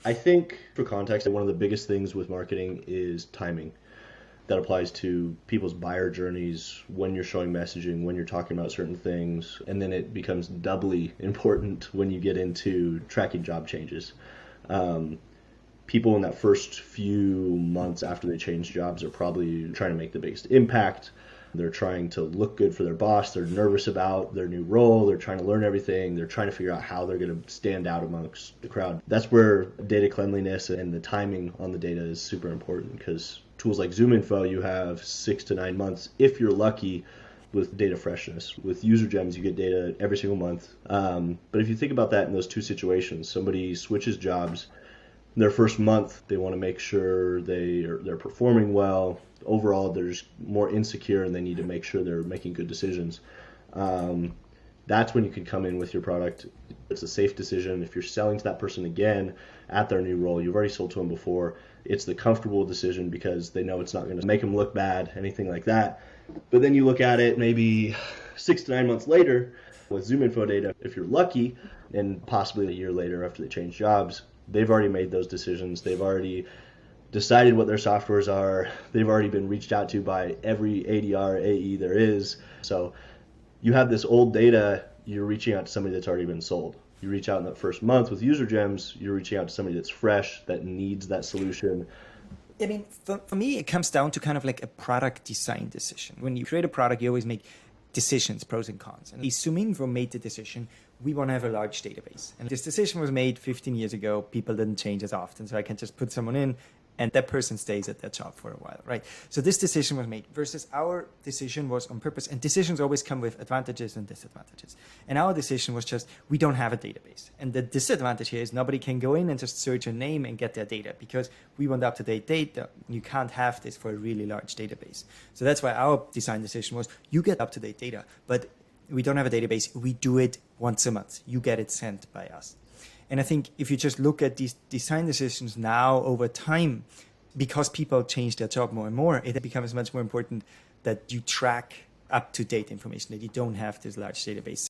I think for context, one of the biggest things with marketing is timing. That applies to people's buyer journeys, when you're showing messaging, when you're talking about certain things, and then it becomes doubly important when you get into tracking job changes. People in that first few months after they change jobs are probably trying to make the biggest impact. They're trying to look good for their boss. They're nervous about their new role. They're trying to learn everything. They're trying to figure out how they're going to stand out amongst the crowd. That's where data cleanliness and the timing on the data is super important, because tools like ZoomInfo, you have 6 to 9 months, if you're lucky, with data freshness. With UserGems, you get data every single month. But if you think about that in those two situations, somebody switches jobs, their first month, they want to make sure they're performing well. Overall, they're just more insecure and they need to make sure they're making good decisions. That's when you can come in with your product. It's a safe decision. If you're selling to that person again at their new role, you've already sold to them before, it's the comfortable decision because they know it's not going to make them look bad, anything like that. But then you look at it maybe 6 to 9 months later with ZoomInfo data, if you're lucky, and possibly a year later after they change jobs, they've already made those decisions. They've already decided what their softwares are. They've already been reached out to by every ADR, AE there is. So you have this old data, you're reaching out to somebody that's already been sold. You reach out in that first month with UserGems, you're reaching out to somebody that's fresh, that needs that solution. I mean, for me, it comes down to kind of like a product design decision. When you create a product, you always make decisions, pros and cons. And ZoomInfo made the decision, we want to have a large database. And this decision was made 15 years ago. People didn't change as often. So I can just put someone in and that person stays at that job for a while, right? So this decision was made versus our decision was on purpose. And decisions always come with advantages and disadvantages. And our decision was just, we don't have a database. And the disadvantage here is nobody can go in and just search a name and get their data because we want up-to-date data. You can't have this for a really large database. So that's why our design decision was, you get up-to-date data, but we don't have a database. We do it once a month. You get it sent by us. And I think if you just look at these design decisions now over time, because people change their job more and more, it becomes much more important that you track up-to-date information, that you don't have this large database.